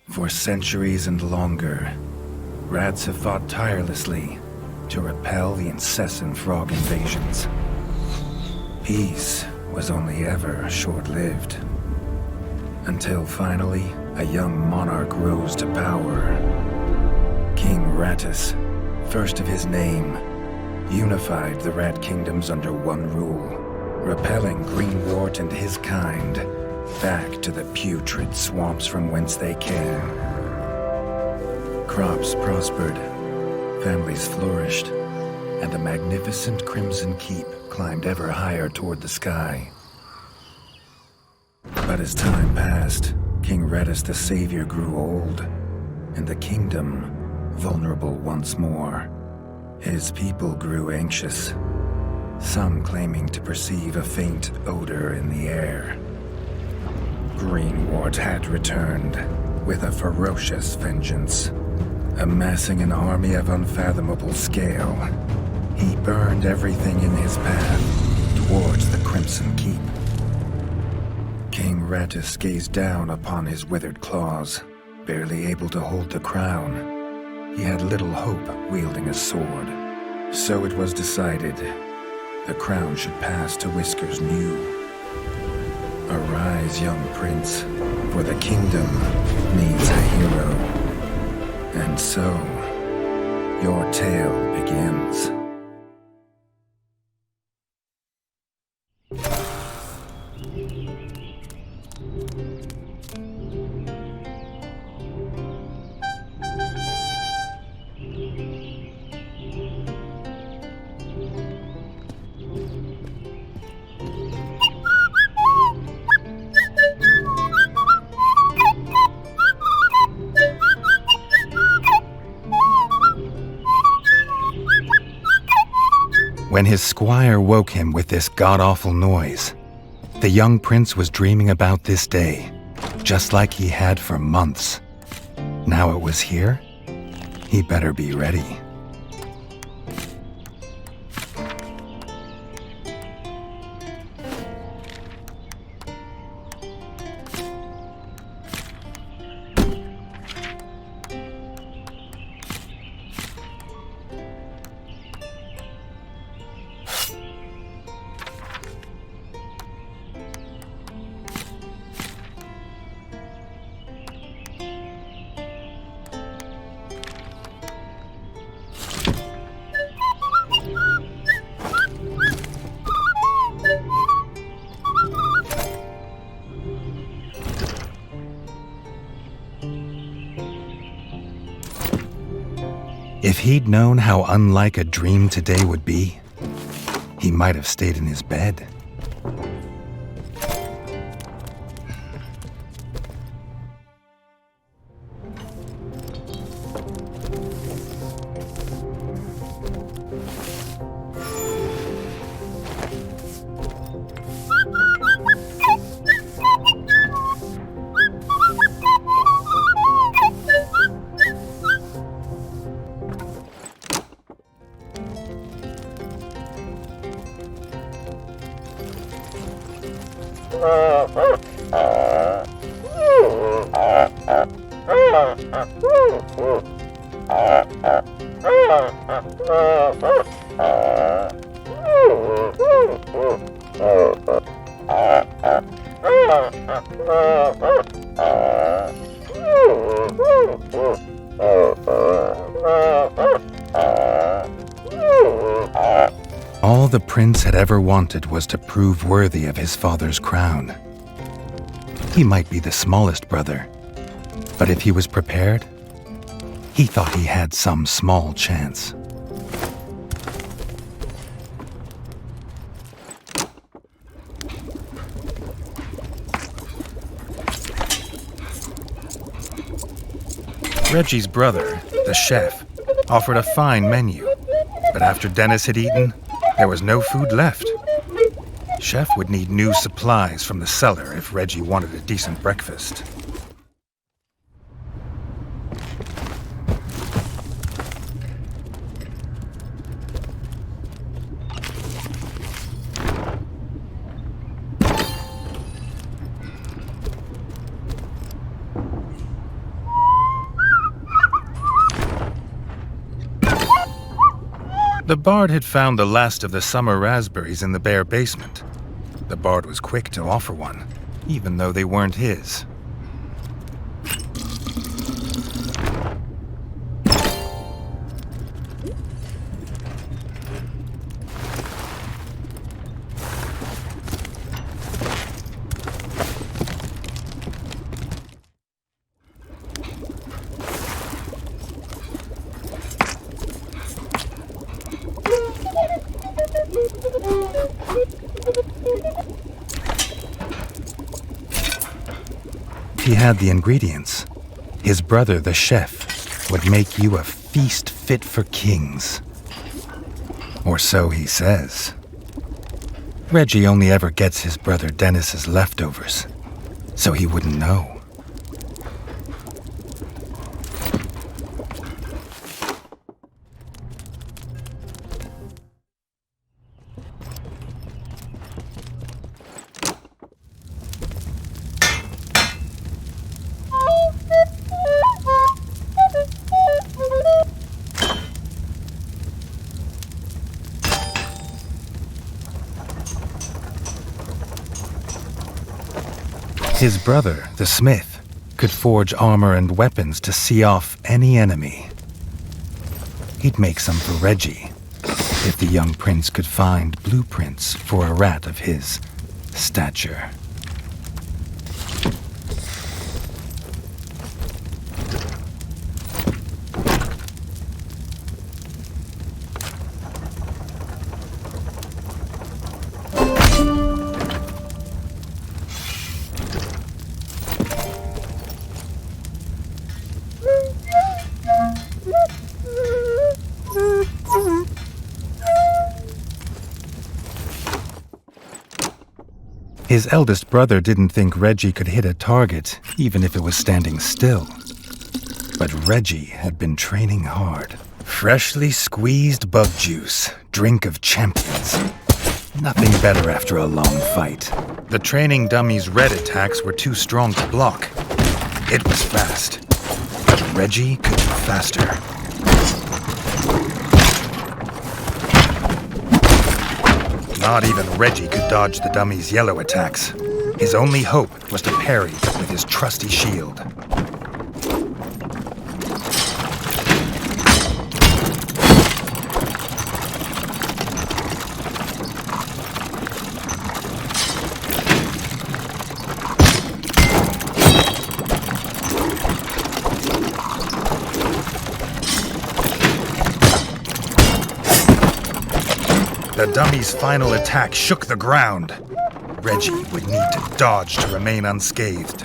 For centuries and longer, rats have fought tirelessly to repel the incessant frog invasions. Peace was only ever short-lived, until finally a young monarch rose to power. King Rattus, first of his name, unified the rat kingdoms under one rule, repelling Greenwart and his kind back to the putrid swamps from whence they came. Crops prospered, families flourished, and the magnificent Crimson Keep climbed ever higher toward the sky. But as time passed, King Rattus the Savior grew old, and the kingdom vulnerable once more. His people grew anxious, some claiming to perceive a faint odor in the air. Greenwart had returned with a ferocious vengeance. Amassing an army of unfathomable scale, he burned everything in his path towards the Crimson Keep. King Rattus gazed down upon his withered claws, barely able to hold the crown. He had little hope wielding a sword, so it was decided the crown should pass to Whiskers New. Arise, young prince, for the kingdom needs a hero. And so, your tale begins. When his squire woke him with this god-awful noise, the young prince was dreaming about this day, just like he had for months. Now it was here, he better be ready. If he'd known how unlike a dream today would be, he might have stayed in his bed. All the prince had ever wanted was to prove worthy of his father's crown. He might be the smallest brother, but if he was prepared, he thought he had some small chance. Redgi's brother, the chef, offered a fine menu, but after Denis had eaten, there was no food left. Chef would need new supplies from the cellar if Redgi wanted a decent breakfast. The bard had found the last of the summer raspberries in the bare basement. The bard was quick to offer one, even though they weren't his. He had the ingredients. His brother, the chef, would make you a feast fit for kings. Or so he says. Redgi only ever gets his brother Denis's leftovers, so he wouldn't know. His brother, the smith, could forge armor and weapons to see off any enemy. He'd make some for Redgi, if the young prince could find blueprints for a rat of his stature. His eldest brother didn't think Redgi could hit a target, even if it was standing still. But Redgi had been training hard. Freshly squeezed bug juice, drink of champions. Nothing better after a long fight. The training dummy's red attacks were too strong to block. It was fast, but Redgi could be faster. Not even Redgi could dodge the dummy's yellow attacks. His only hope was to parry with his trusty shield. The dummy's final attack shook the ground. Redgi would need to dodge to remain unscathed.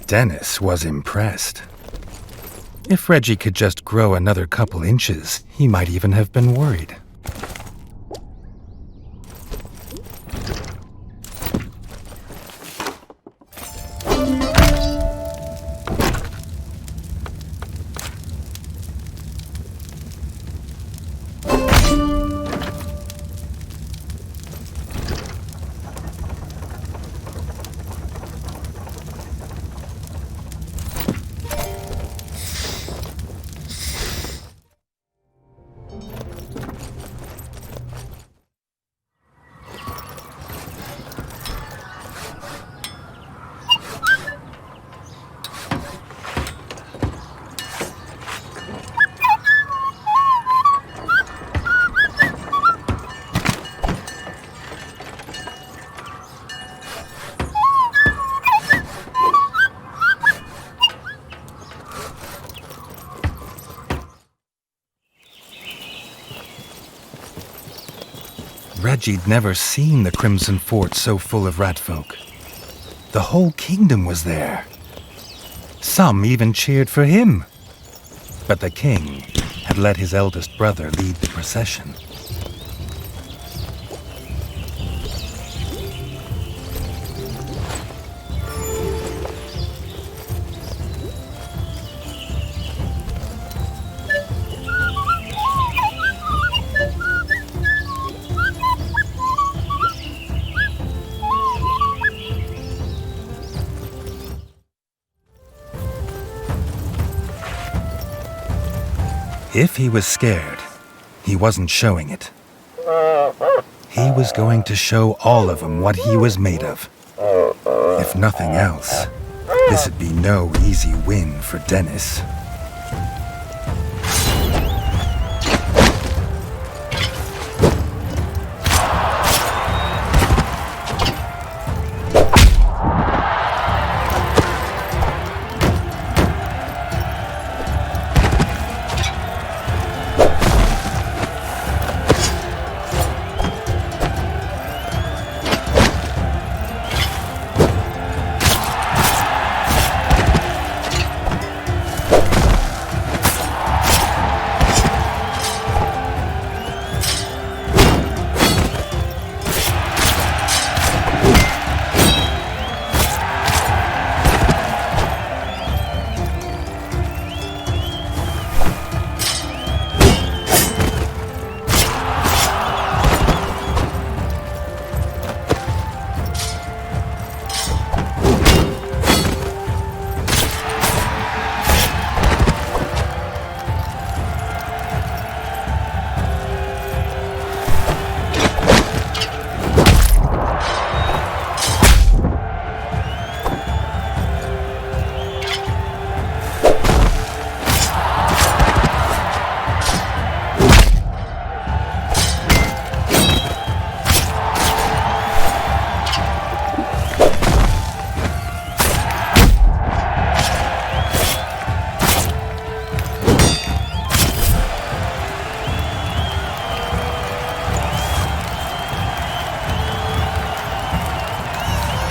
Denis was impressed. If Redgi could just grow another couple inches, he might even have been worried. Redgi'd never seen the Crimson Fort so full of rat folk. The whole kingdom was there. Some even cheered for him. But the king had let his eldest brother lead the procession. If he was scared, he wasn't showing it. He was going to show all of them what he was made of. If nothing else, this'd be no easy win for Denis.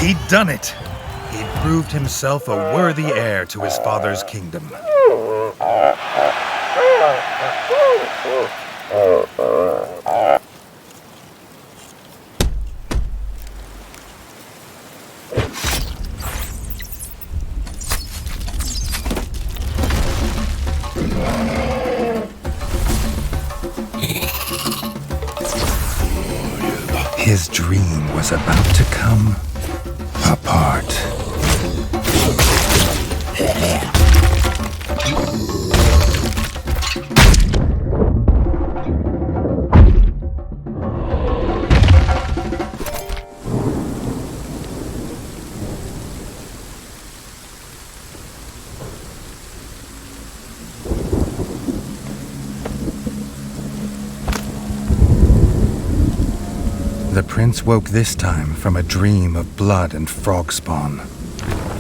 He'd done it. He'd proved himself a worthy heir to his father's kingdom. His dream was about to come apart. The prince woke this time from a dream of blood and frog spawn,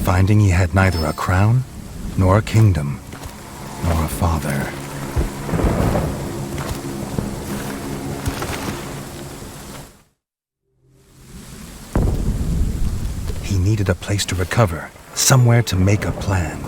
finding he had neither a crown, nor a kingdom, nor a father. He needed a place to recover, somewhere to make a plan.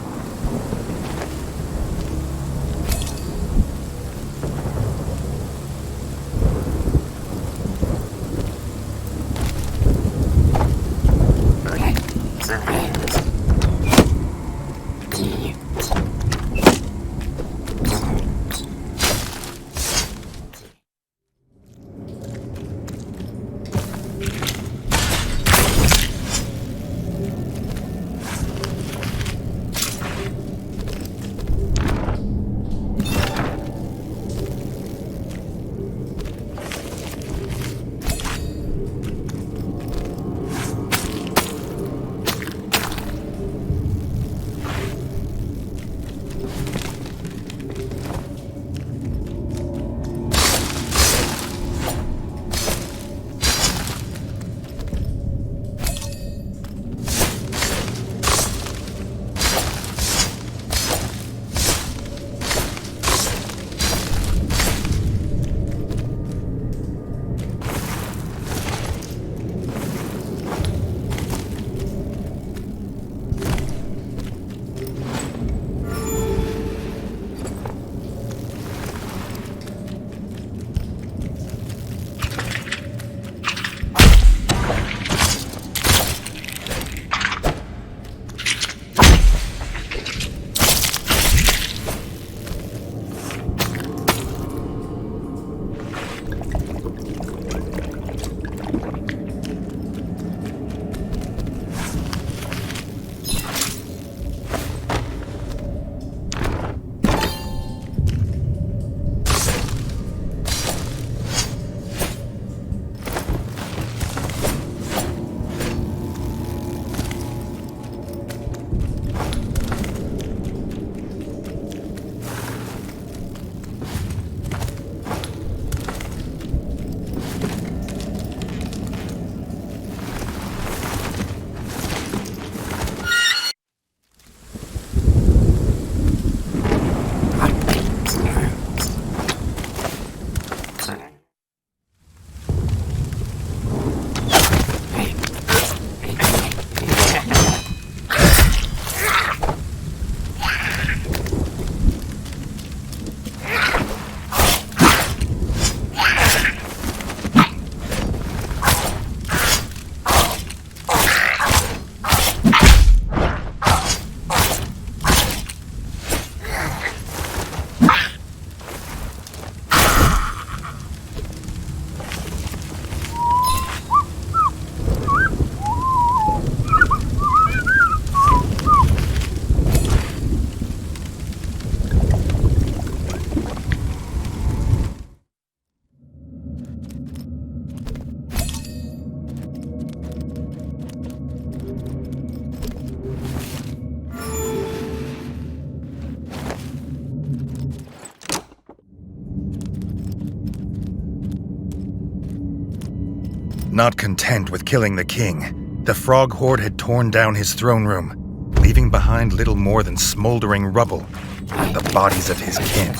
Not content with killing the king, the frog horde had torn down his throne room, leaving behind little more than smoldering rubble, and the bodies of his kin,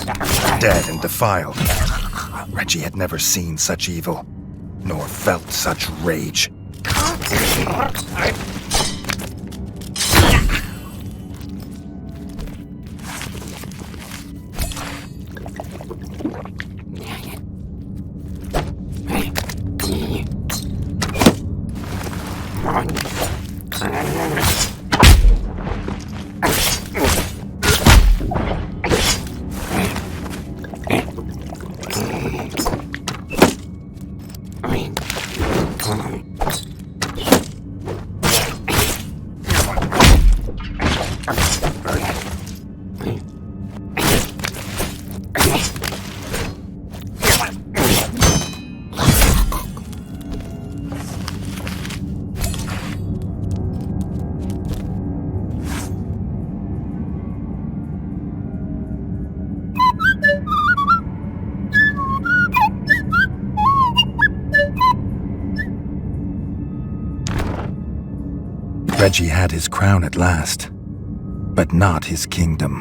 dead and defiled. Redgi had never seen such evil, nor felt such rage. Redgi had his crown at last, but not his kingdom.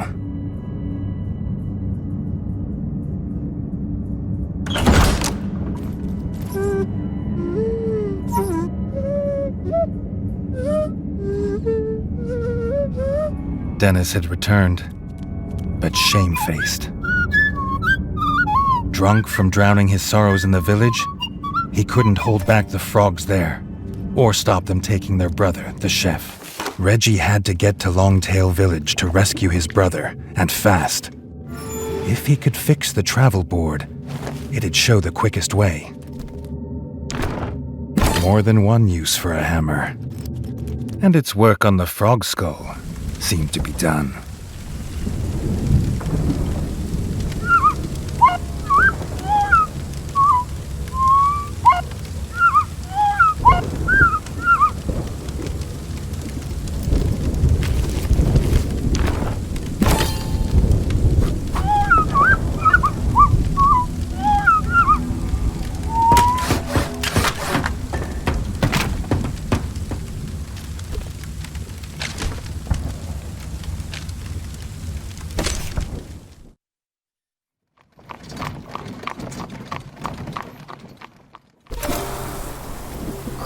Denis had returned, but shamefaced. Drunk from drowning his sorrows in the village, he couldn't hold back the frogs there, or stop them taking their brother, the chef. Redgi had to get to Longtail Village to rescue his brother, and fast. If he could fix the travel board, it'd show the quickest way. More than one use for a hammer. And its work on the frog skull seemed to be done.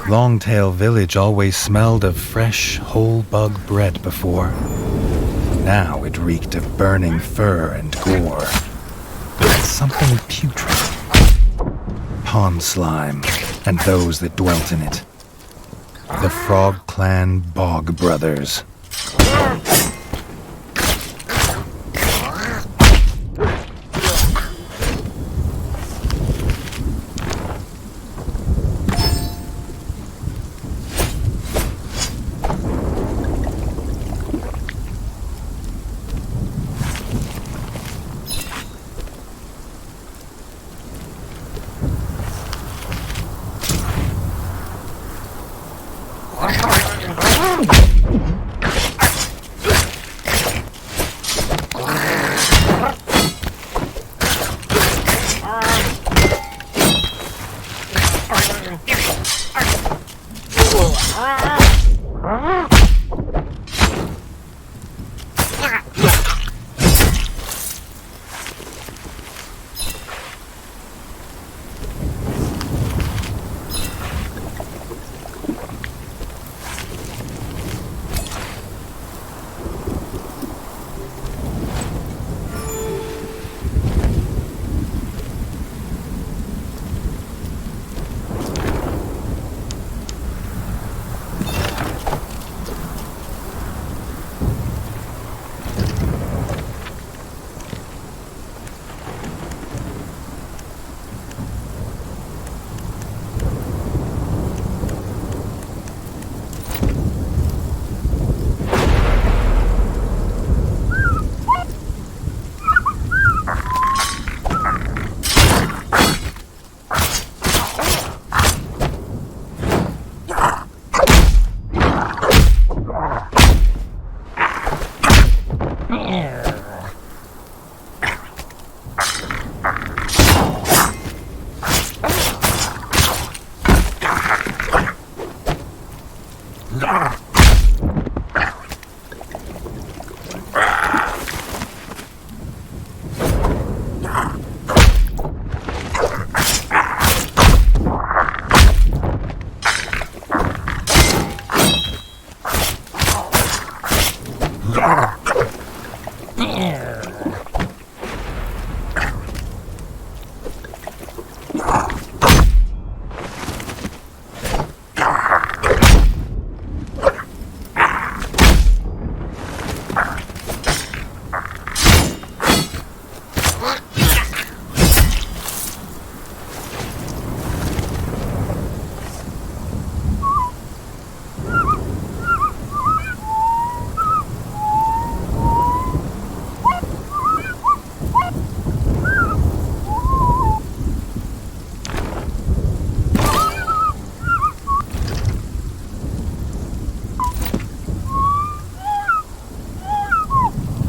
Longtail Village always smelled of fresh, whole bug bread before. Now it reeked of burning fur and gore. Something putrid. Pond slime, and those that dwelt in it. The Frog Clan Bog Brothers.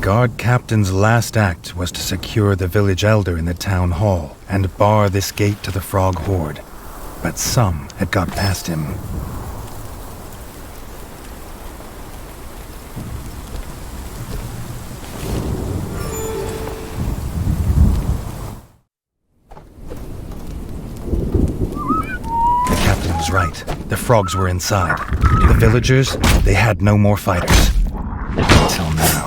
Guard Captain's last act was to secure the village elder in the town hall and bar this gate to the frog horde. But some had got past him. The captain was right. The frogs were inside. The villagers, they had no more fighters. Until now.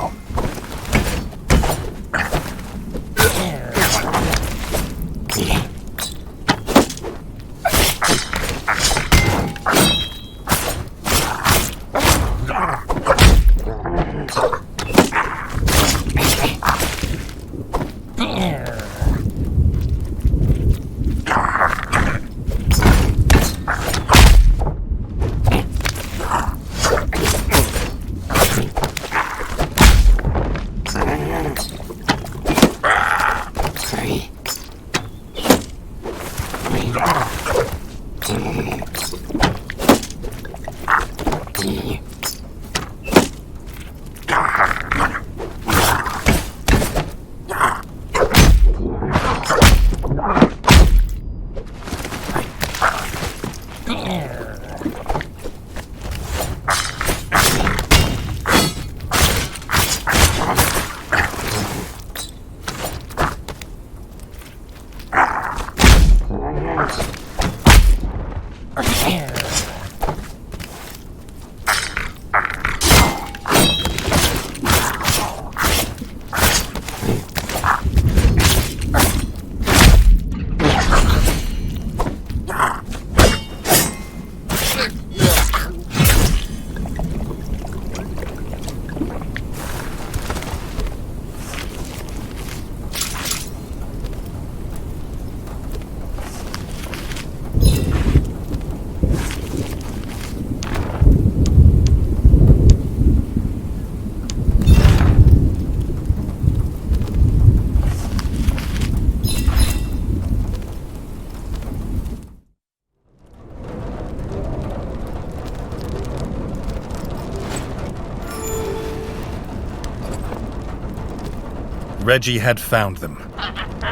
Redgi had found them.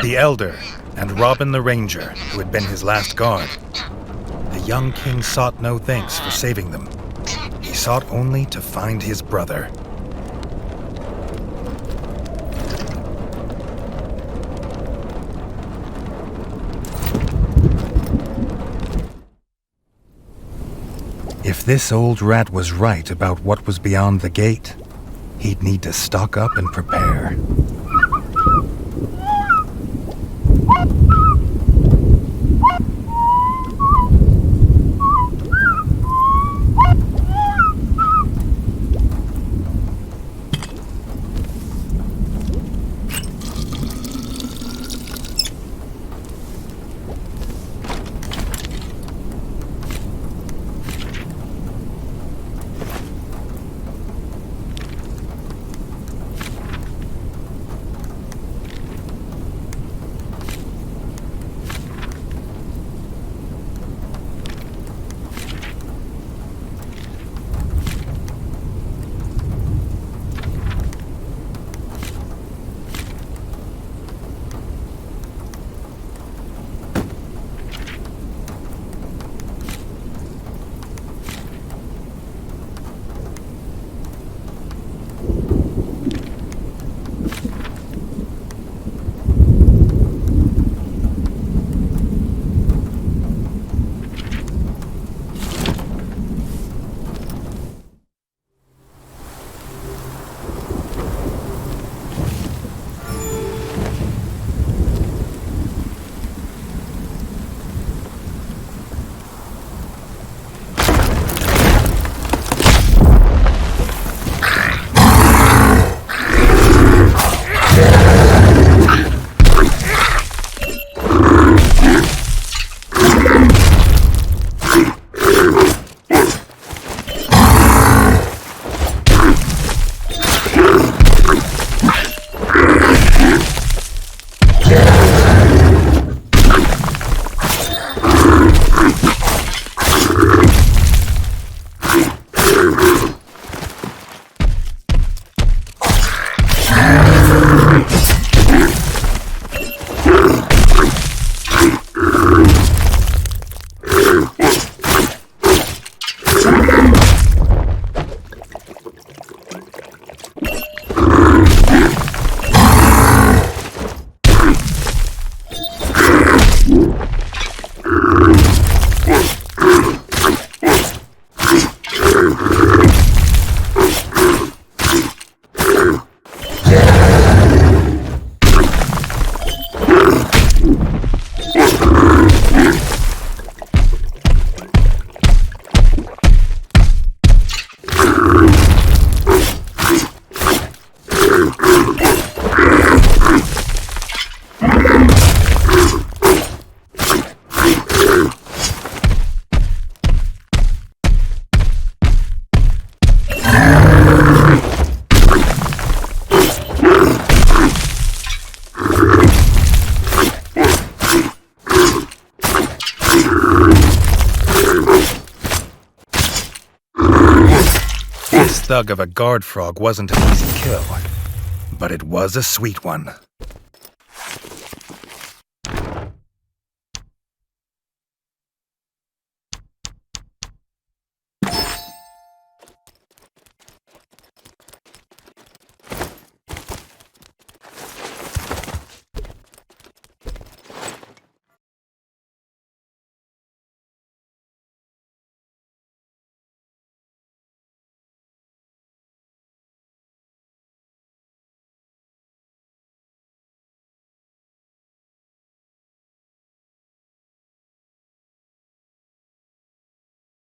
The Elder and Robin the Ranger, who had been his last guard. The young king sought no thanks for saving them. He sought only to find his brother. If this old rat was right about what was beyond the gate, he'd need to stock up and prepare. This thug of a guard frog wasn't an easy kill, but it was a sweet one.